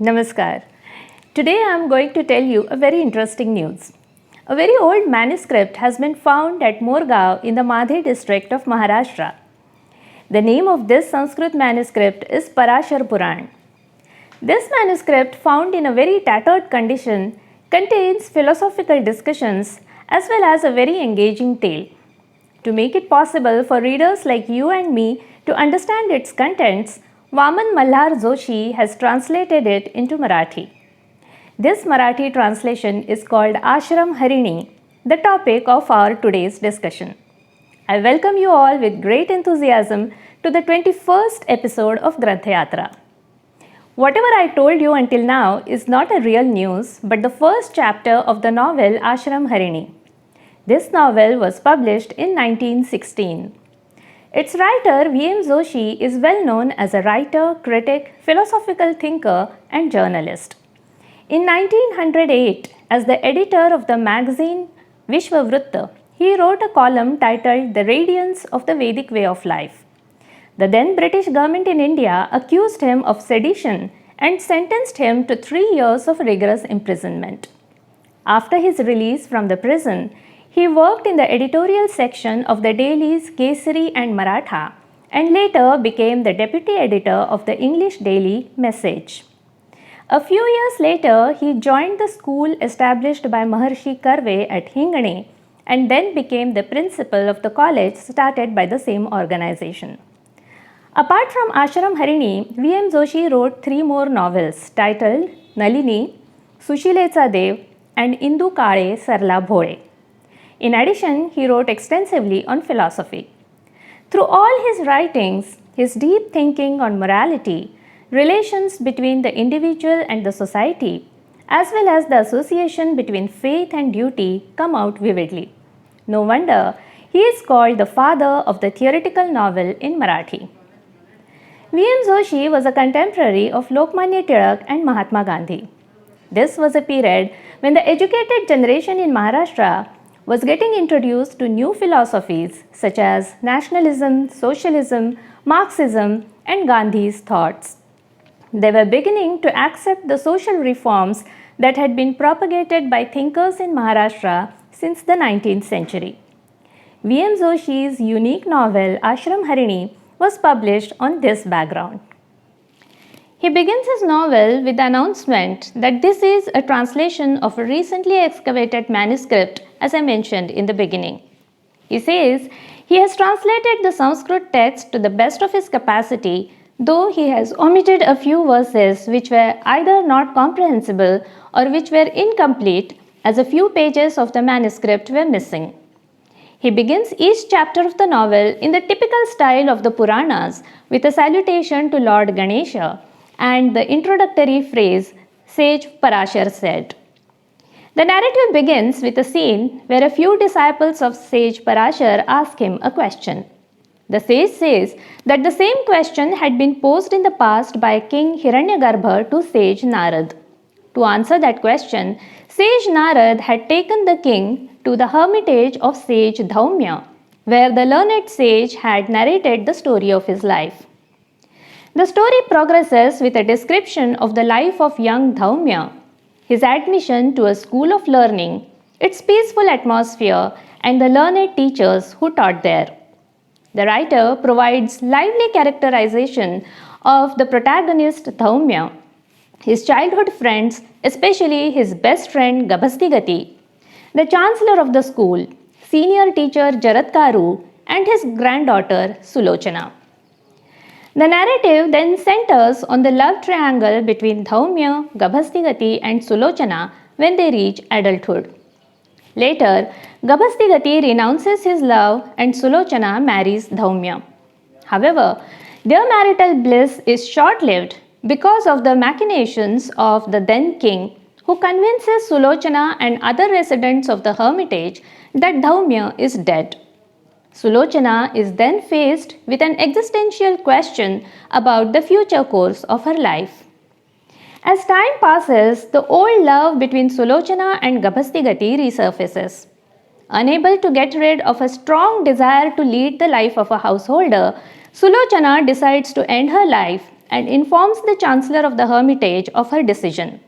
Namaskar. Today I am going to tell you a very interesting news. A very old manuscript has been found at Morgaon in the Madhe district of Maharashtra. The name of this Sanskrit manuscript is Parashar Puran. This manuscript, found in a very tattered condition, contains philosophical discussions as well as a very engaging tale. To make it possible for readers like you and me to understand its contents, Vaman Malhar Joshi has translated it into Marathi. This Marathi translation is called Ashram Harini, the topic of our today's discussion. I welcome you all with great enthusiasm to the 21st episode of Granth Yatra. Whatever I told you until now is not a real news, but the first chapter of the novel Ashram Harini. This novel was published in 1916. Its writer V.M. Joshi is well known as a writer, critic, philosophical thinker and journalist. In 1908, as the editor of the magazine Vishwavruta, he wrote a column titled The Radiance of the Vedic Way of Life. The then British government in India accused him of sedition and sentenced him to 3 years of rigorous imprisonment. After his release from the prison, he worked in the editorial section of the dailies Kesari and Maratha and later became the deputy editor of the English daily Message. A few years later, he joined the school established by Maharshi Karve at Hingane and then became the principal of the college started by the same organization. Apart from Ashram Harini, V.M. Joshi wrote 3 more novels titled Nalini, Sushilecha Dev and Indu Kale Sarla Bhole. In addition, he wrote extensively on philosophy. Through all his writings, his deep thinking on morality, relations between the individual and the society, as well as the association between faith and duty come out vividly. No wonder he is called the father of the theoretical novel in Marathi. V.M. Joshi was a contemporary of Lokmanya Tilak and Mahatma Gandhi. This was a period when the educated generation in Maharashtra was getting introduced to new philosophies such as nationalism, socialism, Marxism, and Gandhi's thoughts. They were beginning to accept the social reforms that had been propagated by thinkers in Maharashtra since the 19th century. V.M. Joshi's unique novel Ashram Harini was published on this background. He begins his novel with the announcement that this is a translation of a recently excavated manuscript, as I mentioned in the beginning. He says he has translated the Sanskrit text to the best of his capacity, though he has omitted a few verses which were either not comprehensible or which were incomplete, as a few pages of the manuscript were missing. He begins each chapter of the novel in the typical style of the Puranas with a salutation to Lord Ganesha and the introductory phrase, Sage Parashar said. The narrative begins with a scene where a few disciples of Sage Parashar ask him a question. The sage says that the same question had been posed in the past by King Hiranyagarbha to Sage Narad. To answer that question, Sage Narad had taken the king to the hermitage of Sage Dhaumya, where the learned sage had narrated the story of his life. The story progresses with a description of the life of young Dhaumya, his admission to a school of learning, its peaceful atmosphere, and the learned teachers who taught there. The writer provides lively characterization of the protagonist Dhaumya, his childhood friends, especially his best friend Gabhastigati, the chancellor of the school, senior teacher Jaratkaru, and his granddaughter Sulochana. The narrative then centers on the love triangle between Dhaumya, Gabhastigati, and Sulochana when they reach adulthood. Later, Gabhastigati renounces his love and Sulochana marries Dhaumya. However, their marital bliss is short-lived because of the machinations of the then king, who convinces Sulochana and other residents of the hermitage that Dhaumya is dead. Sulochana is then faced with an existential question about the future course of her life. As time passes, the old love between Sulochana and Gabhastigati resurfaces. Unable to get rid of a strong desire to lead the life of a householder, Sulochana decides to end her life and informs the Chancellor of the Hermitage of her decision.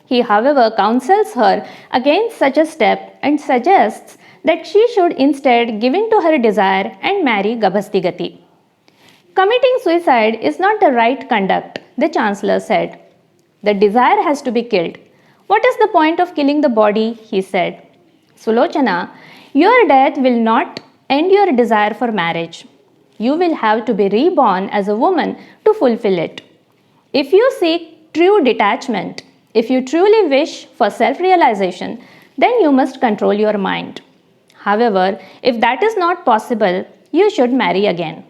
He, however, counsels her against such a step and suggests that she should instead give in to her desire and marry Gabhastigati. Committing suicide is not the right conduct, the Chancellor said. The desire has to be killed. What is the point of killing the body? He said. Sulochana, your death will not end your desire for marriage. You will have to be reborn as a woman to fulfill it. If you seek true detachment, if you truly wish for self-realization, then you must control your mind. However, if that is not possible, you should marry again.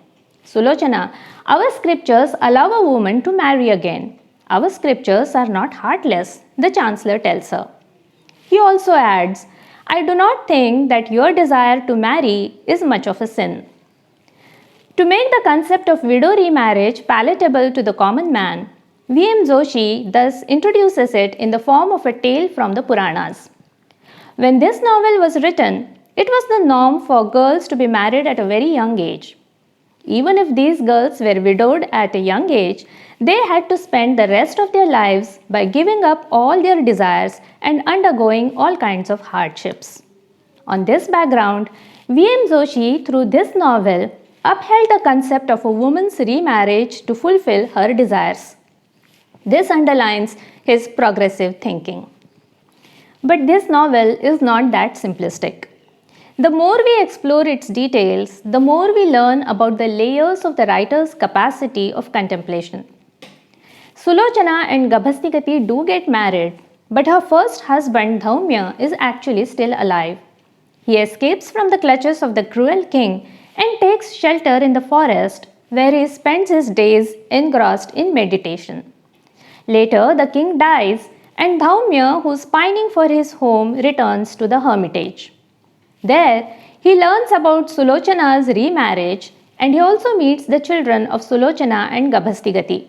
Sulochana, our scriptures allow a woman to marry again. Our scriptures are not heartless, the Chancellor tells her. He also adds, I do not think that your desire to marry is much of a sin. To make the concept of widow remarriage palatable to the common man, V.M. Joshi thus introduces it in the form of a tale from the Puranas. When this novel was written, it was the norm for girls to be married at a very young age. Even if these girls were widowed at a young age, they had to spend the rest of their lives by giving up all their desires and undergoing all kinds of hardships. On this background, V.M. Joshi, through this novel, upheld the concept of a woman's remarriage to fulfill her desires. This underlines his progressive thinking. But this novel is not that simplistic. The more we explore its details, the more we learn about the layers of the writer's capacity of contemplation. Sulochana and Gabhastigati do get married, but her first husband Dhaumya is actually still alive. He escapes from the clutches of the cruel king and takes shelter in the forest, where he spends his days engrossed in meditation. Later, the king dies, and Dhaumya, who is pining for his home, returns to the hermitage. There, he learns about Sulochana's remarriage, and he also meets the children of Sulochana and Gabhastigati.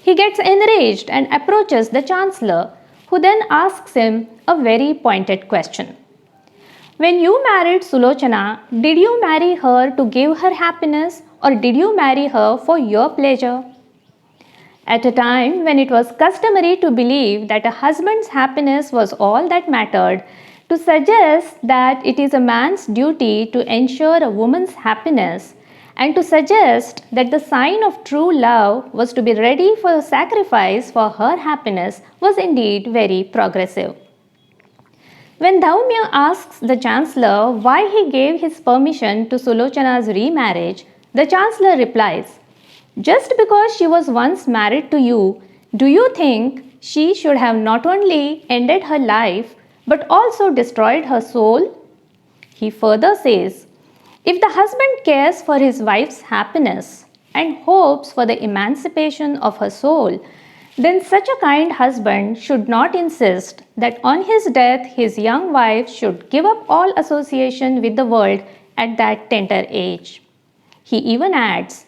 He gets enraged and approaches the Chancellor, who then asks him a very pointed question. When you married Sulochana, did you marry her to give her happiness, or did you marry her for your pleasure? At a time when it was customary to believe that a husband's happiness was all that mattered, to suggest that it is a man's duty to ensure a woman's happiness, and to suggest that the sign of true love was to be ready for sacrifice for her happiness was indeed very progressive. When Dhaumya asks the Chancellor why he gave his permission to Sulochana's remarriage, the Chancellor replies, just because she was once married to you, do you think she should have not only ended her life but also destroyed her soul? He further says, if the husband cares for his wife's happiness and hopes for the emancipation of her soul, then such a kind husband should not insist that on his death his young wife should give up all association with the world at that tender age. He even adds,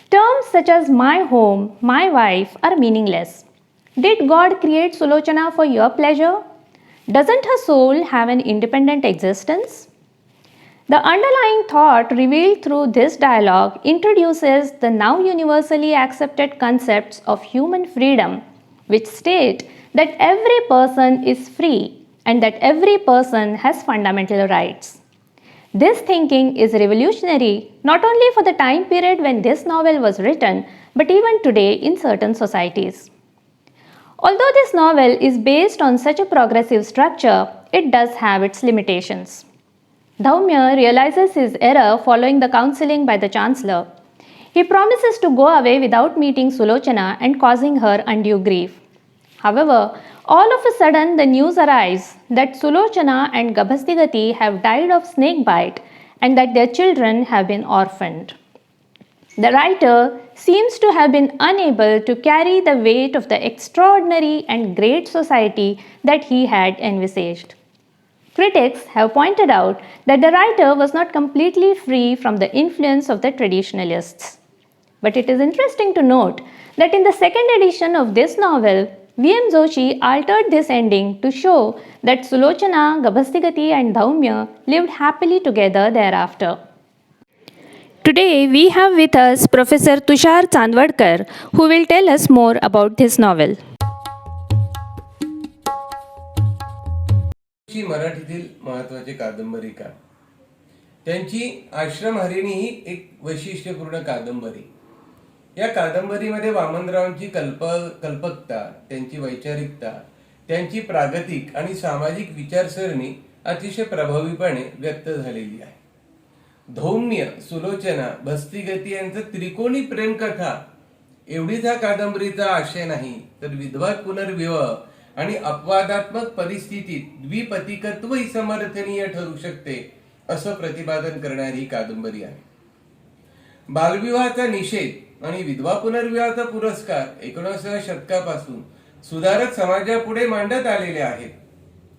terms such as my home, my wife are meaningless. Did God create Sulochana for your pleasure? Doesn't her soul have an independent existence? The underlying thought revealed through this dialogue introduces the now universally accepted concepts of human freedom, which state that every person is free and that every person has fundamental rights. This thinking is revolutionary not only for the time period when this novel was written, but even today in certain societies. Although this novel is based on such a progressive structure, it does have its limitations. Dhaumya realizes his error following the counseling by the Chancellor. He promises to go away without meeting Sulochana and causing her undue grief. However, all of a sudden the news arrives that Sulochana and Gabhastigati have died of snake bite and that their children have been orphaned. The writer seems to have been unable to carry the weight of the extraordinary and great society that he had envisaged. Critics have pointed out that the writer was not completely free from the influence of the traditionalists. But it is interesting to note that in the second edition of this novel, V.M. Joshi altered this ending to show that Sulochana, Gabhastigati and Dhaumya lived happily together thereafter. Today we have with us Professor Tushar Chandwadkar, who will tell us more about this novel. ही मराठीतील महत्त्वाचे कादंबरीकार. त्यांची आश्रम हरिणी ही एक वैशिष्ट्यपूर्ण कादंबरी. या कादंबरीमध्ये वामनरावांची कल्पकता, त्यांची वैचारिकता, त्यांची प्रागतिक आणि सामाजिक विचारसरणी अतिशय प्रभावीपणे व्यक्त झालेली आहे. धौम्य, सुलोचना, भस्तिगती यांचं त्रिकोणी प्रेमकथा एवढीच ह्या कादंबरीचा आशय नाही, तर विधवा पुनर्विवाह आणि अपवादात्मक परिस्थितीत द्विपतिकत्वही समर्थनीय ठरू शकते असं प्रतिपादन करणारी ही कादंबरी आहे. बालविवाहाचा निषेध आणि विधवा पुनर्विवाहाचा पुरस्कार 19व्या शतकापासून सुधारक समाजापुढे मांडत आलेले आहेत.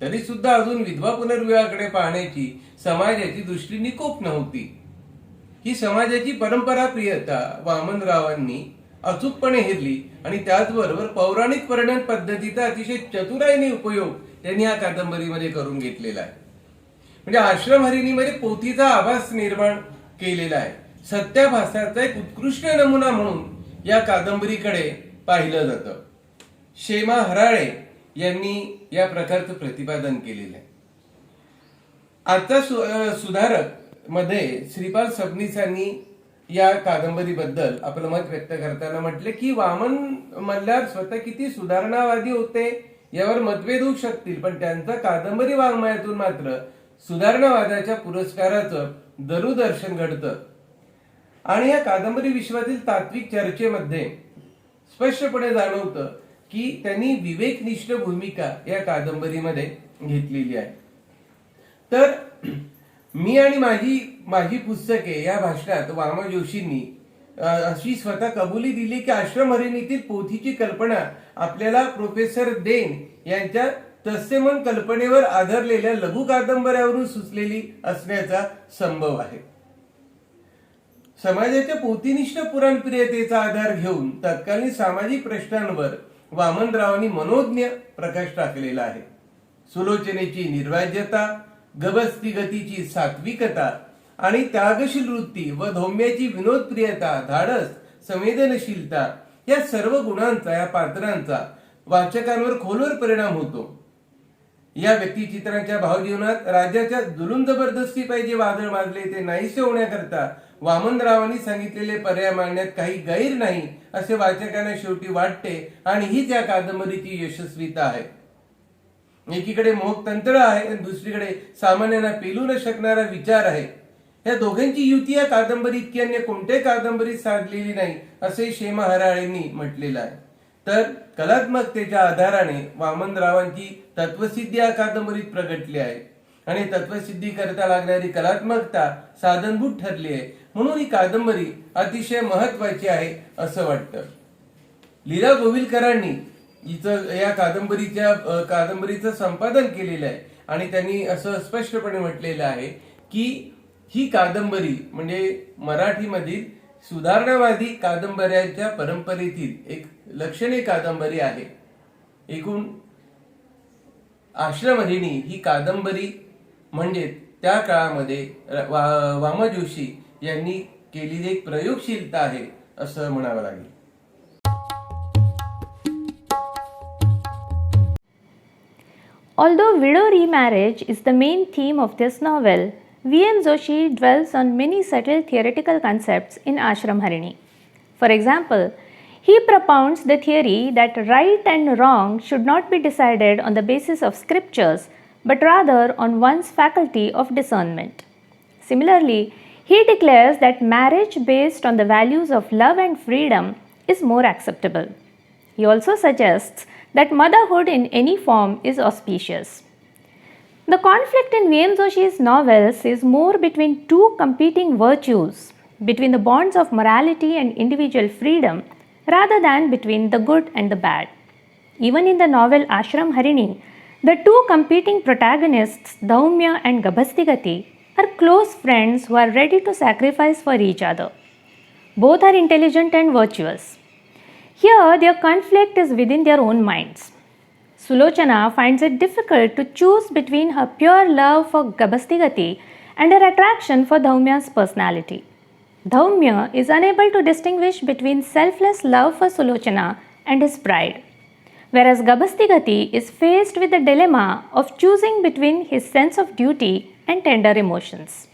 तरी सुद्धा अजून विधवा पुनर्विवाहाकडे पाहण्याची समाजाची दृष्टी निकोप नव्हती. ही समाजाची परंपराप्रियता वामनरावांनी अचूकपणे हेरली आणि त्याचबरोबर पौराणिक वर्णन पद्धतीचा अतिशय चतुराईने उपयोग त्यांनी या कादंबरीमध्ये करून घेतलेला आहे. म्हणजे आश्रम हरिणीमध्ये पोथीचा आभास निर्माण केलेला आहे. सत्याभासाचा एक उत्कृष्ट नमुना म्हणून या कादंबरीकडे पाहिलं जातं. शेमा हराळे यांनी या प्रकारचं प्रतिपादन केलेलं आहे. आता सुधारक मध्ये श्रीपाल सबनीसांनी या कादंबरीबद्दल आपलं मत व्यक्त करताना म्हटले की वामन मल्हार स्वतः किती सुधारणावादी होते यावर मतभेद होऊ शकतील, पण त्यांचा कादंबरी वाङ्मयातून मात्र सुधारणावादाच्या पुरस्काराचं दरुदर्शन घडतं. आणि या कादंबरी विश्वातील तात्विक चर्चेमध्ये स्पष्टपणे जाणवतं की त्यांनी विवेकनिष्ठ भूमिका या कादंबरीमध्ये घेतलेली आहे. तर मी आणि माझी पुस्तके या भाषणात वामा जोशींनी अशी स्वतः कबुली दिली की आश्रम हरिणीतील पोथीची कल्पना आपल्याला प्रोफेसर देन यांच्या तत्समन कल्पनेवर आधारलेल्या लघु कादंबऱ्यावरून सुचलेली असण्याचा संभव आहे. समाजाच्या पोथीनिष्ठ पुराणप्रियतेचा आधार घेऊन तत्कालीन सामाजिक प्रश्नांवर वामनरावांनी मनोज्ञ प्रकाश टाकलेला आहे. सुलोचनेची निर्वाज्यता, गबस्तिगतीची सात्विकता आणि त्यागशील वृत्ती व धौम्याची विनोदप्रियता, धाडस, संवेदनशीलता या सर्व गुणांचा, या पात्रांचा वाचकांवर खोलवर परिणाम होतो. या व्यक्तिचित्रांच्या भावजीवनात राज्याच्या जुलूम जबरदस्ती पाहिजे वादळ माजले ते नाहीसे होण्याकरता वामनरावांनी सांगितलेले पर्याय मांडण्यात काही गैर नाही असे वाचकांना शेवटी वाटते आणि हीच या कादंबरीची यशस्वीता आहे. एकीकडे मोहक तंत्र आहे आणि दुसरीकडे सामान्यांना पेलू न शकणारा विचार आहे. या दोघांची युती या कादंबरी इतकी अन्य कोणत्या कादंबरीत साधलेली नाही असे शेमा हराळेंनी म्हटलेलं आहे. तर कलात्मकतेच्या आधाराने वामनरावांची तत्वसिद्धी या कादंबरीत प्रगटली आहे आणि तत्वसिद्धी करता लागणारी कलात्मकता साधनभूत ठरली आहे. म्हणून ही कादंबरी अतिशय महत्वाची आहे असं वाटतं. लीला गोविलकरांनी या कादंबरीचं संपादन केलेलं आहे आणि त्यांनी असं स्पष्टपणे म्हटलेलं आहे की ही कादंबरी म्हणजे मराठीमधील सुधारणावादी कादंबऱ्यांच्या परंपरेतील एक लक्षणीय कादंबरी आहे. एकूण आश्रम हरिणी ही कादंबरी म्हणजे त्या काळामध्ये वामा जोशी यांनी केलेली एक प्रयोगशीलता आहे असं म्हणावं लागेल. Although widow remarriage is the main theme of this novel, V.M. Joshi dwells on many subtle theoretical concepts in Ashram Harini. For example, he propounds the theory that right and wrong should not be decided on the basis of scriptures, but rather on one's faculty of discernment. Similarly, he declares that marriage based on the values of love and freedom is more acceptable. He also suggests that motherhood in any form is auspicious. The conflict in V.M. Joshi's novels is more between two competing virtues, between the bonds of morality and individual freedom, rather than between the good and the bad. Even in the novel Ashram Harini, the two competing protagonists, Dhaumya and Gabhastigati, are close friends who are ready to sacrifice for each other. Both are intelligent and virtuous. Here, their conflict is within their own minds. Sulochana finds it difficult to choose between her pure love for Gabhastigati and her attraction for Dhaumya's personality. Dhaumya is unable to distinguish between selfless love for Sulochana and his pride, whereas Gabastigati is faced with the dilemma of choosing between his sense of duty and tender emotions.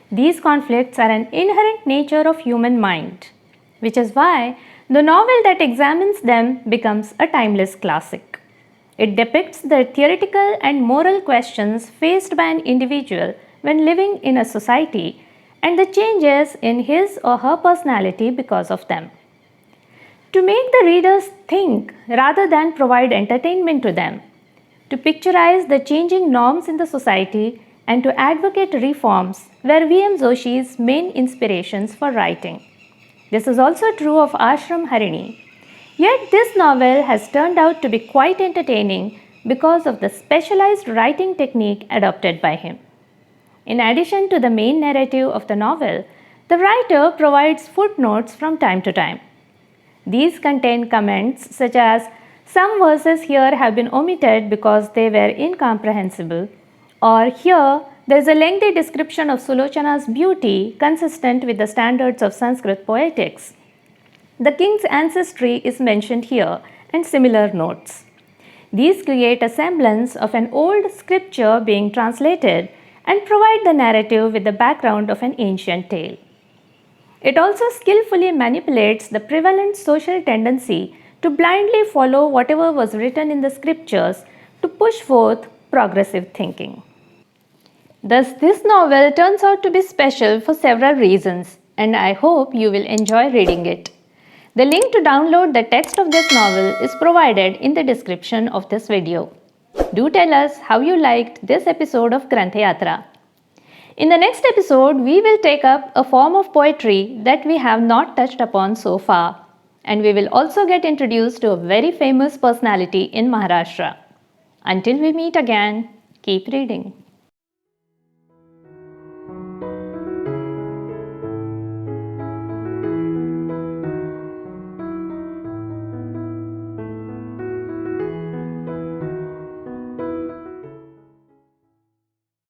These conflicts are an inherent nature of human mind, which is why the novel that examines them becomes a timeless classic. It depicts the theoretical and moral questions faced by an individual when living in a society and the changes in his or her personality because of them. To make the readers think rather than provide entertainment to them, to picturize the changing norms in the society, and to advocate reforms were V.M. Joshi's main inspirations for writing. This is also true of Ashram Harini. Yet this novel has turned out to be quite entertaining because of the specialized writing technique adopted by him. In addition to the main narrative of the novel, the writer provides footnotes from time to time. These contain comments such as, "Some verses here have been omitted because they were incomprehensible," or "Here there is a lengthy description of Sulochana's beauty consistent with the standards of Sanskrit poetics. The king's ancestry is mentioned here," and similar notes. These create a semblance of an old scripture being translated and provide the narrative with the background of an ancient tale. It also skillfully manipulates the prevalent social tendency to blindly follow whatever was written in the scriptures to push forth progressive thinking. Thus, this novel turns out to be special for several reasons, and I hope you will enjoy reading it. The link to download the text of this novel is provided in the description of this video. Do tell us how you liked this episode of Grantha Yatra. In the next episode, we will take up a form of poetry that we have not touched upon so far, and we will also get introduced to a very famous personality in Maharashtra. Until we meet again, keep reading.